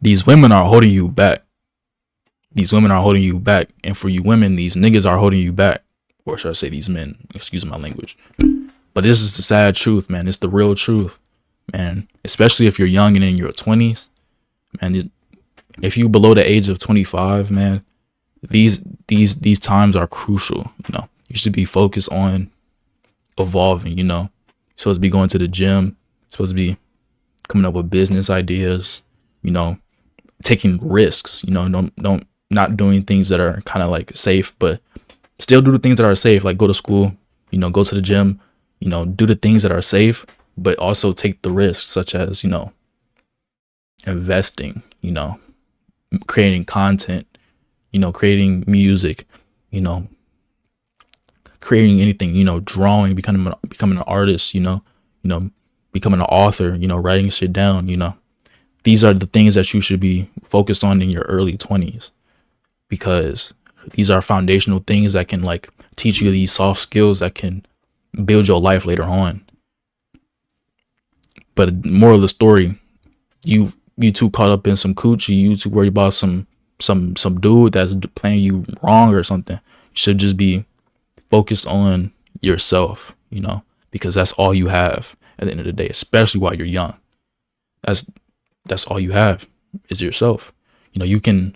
These women are holding you back. These women are holding you back. And for you women, these niggas are holding you back. Or should I say these men? Excuse my language. But this is the sad truth, man. It's the real truth, man. Especially if you're young and in your 20s, man. If you below the age of 25, man, these times are crucial. You know, you should be focused on evolving. You know, you're supposed to be going to the gym. You're supposed to be coming up with business ideas. You know, taking risks. You know, don't not doing things that are kind of like safe, but still do the things that are safe. Like go to school. You know, go to the gym. You know, do the things that are safe, but also take the risks, such as, you know, investing, you know, creating content, you know, creating music, you know, creating anything, you know, drawing, becoming an artist, you know, becoming an author, you know, writing shit down, you know. These are the things that you should be focused on in your early 20s, because these are foundational things that can like teach you these soft skills that can build your life later on. But moral of the story, you too caught up in some coochie, you too worried about some dude that's playing you wrong or something. You should just be focused on yourself, you know, because that's all you have at the end of the day, especially while you're young. That's all you have is yourself. You know, you can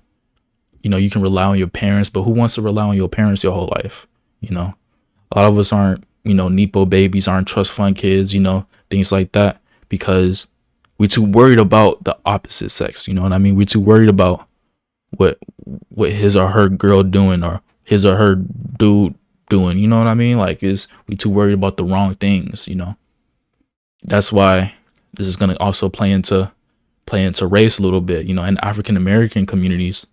rely on your parents, but who wants to rely on your parents your whole life? You know, a lot of us aren't, you know, Nepo babies, aren't trust fund kids, you know, things like that, because we're too worried about the opposite sex. You know what I mean? We're too worried about what his or her girl doing or his or her dude doing. You know what I mean? Like, we too worried about the wrong things, you know. That's why this is going to also play into race a little bit, you know. In African American communities,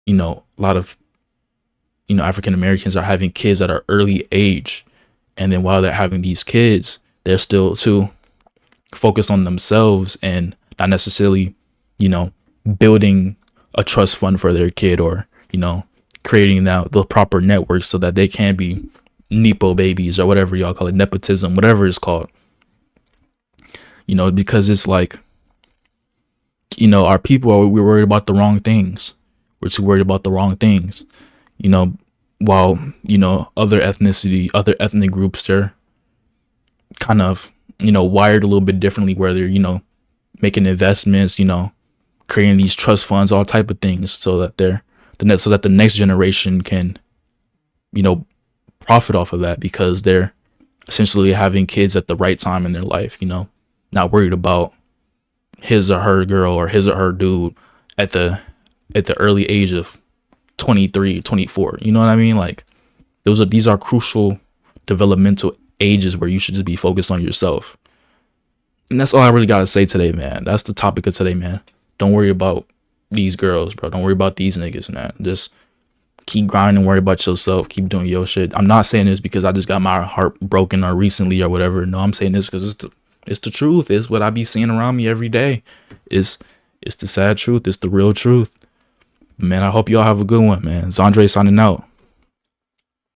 you know, a lot of, you know, African Americans are having kids at an early age. And then while they're having these kids, they're still too focused on themselves and not necessarily, you know, building a trust fund for their kid, or, you know, creating the proper network so that they can be Nepo babies or whatever y'all call it, nepotism, whatever it's called. You know, because it's like, you know, our people we're worried about the wrong things. We're too worried about the wrong things, you know, while, you know, other ethnic groups, they're kind of, you know, wired a little bit differently, where they're, you know, making investments, you know, creating these trust funds, all type of things, so that the next generation can, you know, profit off of that, because they're essentially having kids at the right time in their life, you know, not worried about his or her girl or his or her dude at the early age of 23, 24. You know what I mean? Like, these are crucial developmental ages where you should just be focused on yourself. And that's all I really got to say today, man. That's the topic of today, man. Don't worry about these girls, bro. Don't worry about these niggas, man. Just keep grinding, worry about yourself, keep doing your shit. I'm not saying this because I just got my heart broken or recently or whatever. No, I'm saying this because it's the truth. It's what I be seeing around me every day. It's the sad truth. It's the real truth. Man, I hope y'all have a good one, man. Zandre signing out.